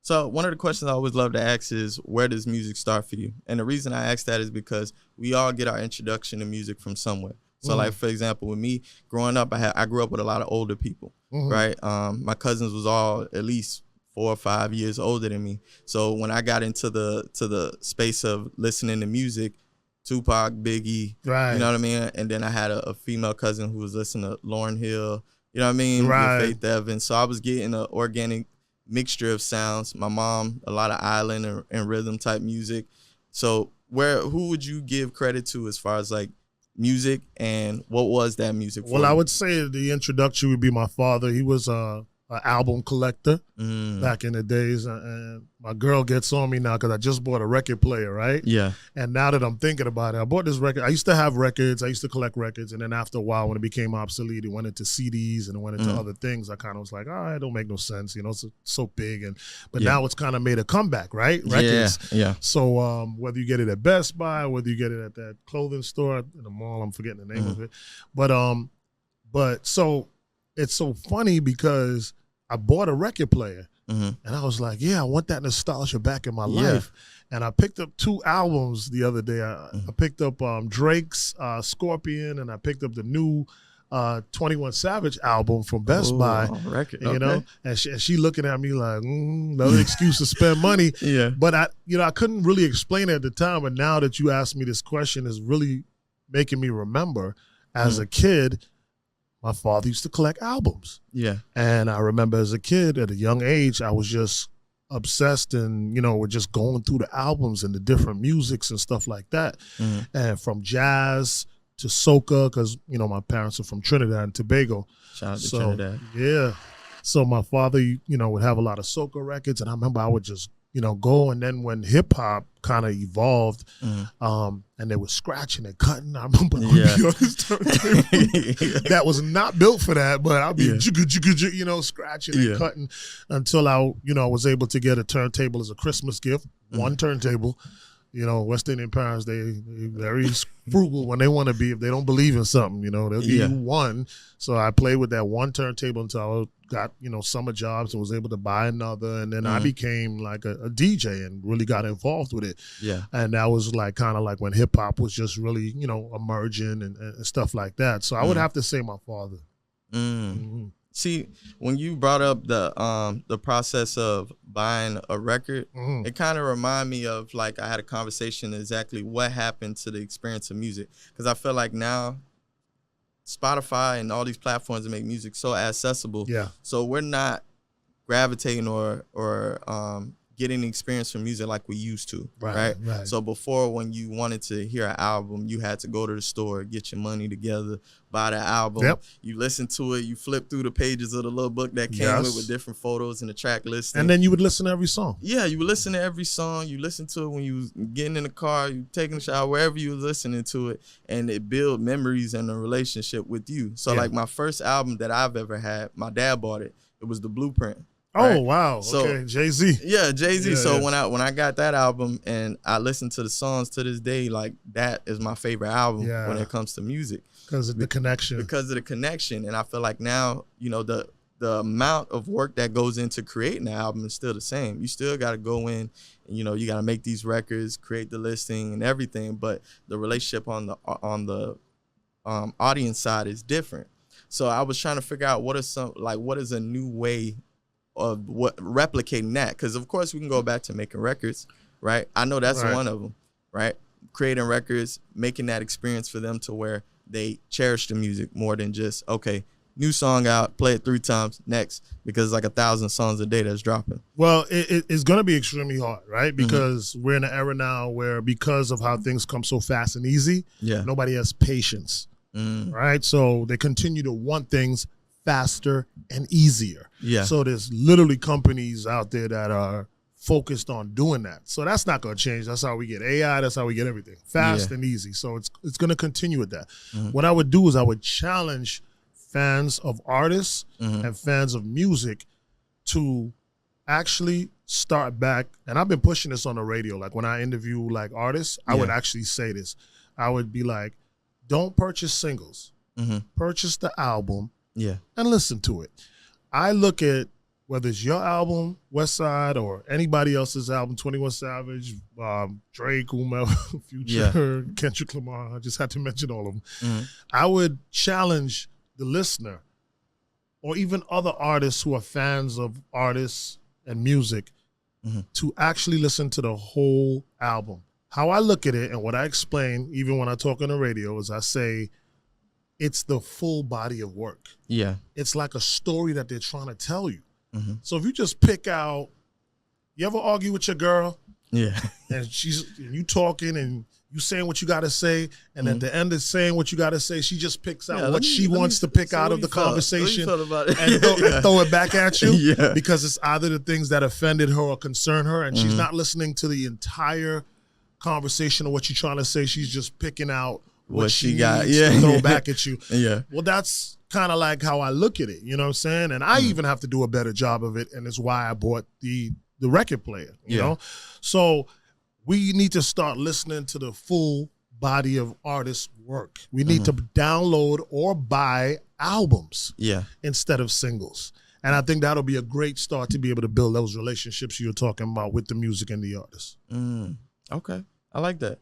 So one of the questions I always love to ask is, where does music start for you? And the reason I ask that is because we all get our introduction to music from somewhere. So like, for example, with me growing up, I grew up with a lot of older people, right? My cousins was all at least 4 or 5 years older than me. So when I got into the space of listening to music, Tupac, Biggie, Right. you know what I mean? And then I had a female cousin who was listening to Lauryn Hill, you know what I mean? Right. With Faith Evans. So I was getting an organic mixture of sounds. My mom, a lot of island and rhythm type music. So who would you give credit to as far as like music, and what was that music for? Well, I would say the introduction would be my father. He was an album collector back in the days, and my girl gets on me now because I just bought a record player, right? Yeah. And now that I'm thinking about it, I bought this record. I used to have records. I used to collect records, and then after a while, when it became obsolete, it went into CDs and it went into other things. I kind of was like, it don't make no sense. You know, it's so big. But now it's kind of made a comeback, right? Records. Yeah. So whether you get it at Best Buy, whether you get it at that clothing store in the mall, I'm forgetting the name of it. But so it's so funny because I bought a record player. And I was like, I want that nostalgia back in my life. And I picked up 2 albums the other day. I picked up Drake's Scorpion, and I picked up the new 21 Savage album from Best Buy. Record. You know, and she looking at me like, another excuse to spend money. But I couldn't really explain it at the time. But now that you asked me this question, is really making me remember as a kid, my father used to collect albums. Yeah. And I remember as a kid at a young age, I was just obsessed and, with just going through the albums and the different musics and stuff like that. And from jazz to soca, because, my parents are from Trinidad and Tobago. Shout out to Trinidad. Yeah. So my father, would have a lot of soca records, and I remember I would just, go. And then when hip hop kind of evolved, and they were scratching and cutting, I remember I would be on this turntable that was not built for that, but I'd be scratching and cutting until I was able to get a turntable as a Christmas gift, one turntable. West Indian parents, they very frugal when they want to be. If they don't believe in something, they'll give you one. So I played with that one turntable until I got, summer jobs and was able to buy another. And then I became like a DJ and really got involved with it. Yeah. And that was like kind of like when hip hop was just really, emerging and stuff like that. So I would have to say my father. See, when you brought up the process of buying a record, it kind of reminded me of like I had a conversation exactly what happened to the experience of music. Because I feel like now Spotify and all these platforms that make music so accessible. Yeah. So we're not gravitating or getting the experience from music like we used to, right? So before, when you wanted to hear an album, you had to go to the store, get your money together, buy the album. You listen to it, you flip through the pages of the little book that came with different photos and the track listing. And then you would listen to every song. Yeah, you would listen to every song. You listen to it when you was getting in the car, you taking a shower, wherever you was listening to it, and it built memories and a relationship with you. So like my first album that I've ever had, my dad bought it. It was The Blueprint. Oh, wow. So, okay, Jay-Z. Yeah, Jay-Z. Yeah, so when I got that album and I listened to the songs to this day, like that is my favorite album when it comes to music. Because of the connection. Because of the connection. And I feel like now, the amount of work that goes into creating the album is still the same. You still got to go in and, you got to make these records, create the listing and everything. But the relationship on the audience side is different. So I was trying to figure out what is a new way of replicating that, because of course we can go back to making records, right? I know that's one of them, right? Creating records, making that experience for them to where they cherish the music more than just, okay, new song out, play it 3 times, next, because it's like 1,000 songs a day that's dropping. Well, it's going to be extremely hard, right? Because we're in an era now where, because of how things come so fast and easy, nobody has patience, right? So they continue to want things faster and easier. So there's literally companies out there that are focused on doing that. So that's not going to change. That's how we get AI. That's how we get everything fast and easy. So it's going to continue with that. What I would do is I would challenge fans of artists and fans of music to actually start back. And I've been pushing this on the radio. Like when I interview like artists, I would actually say this. I would be like, don't purchase singles. Purchase the album. And listen to it. I look at whether it's your album, West Side, or anybody else's album, 21 Savage, Drake, whomever, Future, Kendrick Lamar, I just had to mention all of them. Mm-hmm. I would challenge the listener or even other artists who are fans of artists and music to actually listen to the whole album. How I look at it and what I explain, even when I talk on the radio, is I say it's the full body of work. Yeah. It's like a story that they're trying to tell you. Mm-hmm. So if you just pick out, you ever argue with your girl? Yeah. And you talking and you saying what you got to say, and at the end of saying what you got to say, she just picks out what she wants to pick out of the conversation and throw it back at you because it's either the things that offended her or concern her, and she's not listening to the entire conversation of what you're trying to say. She's just picking out what she got to throw back at you. Yeah. Well, that's kind of like how I look at it, you know what I'm saying? And I even have to do a better job of it, and it's why I bought the record player, you know? So we need to start listening to the full body of artists' work. We need to download or buy albums instead of singles. And I think that'll be a great start to be able to build those relationships you're talking about with the music and the artists. Okay. I like that.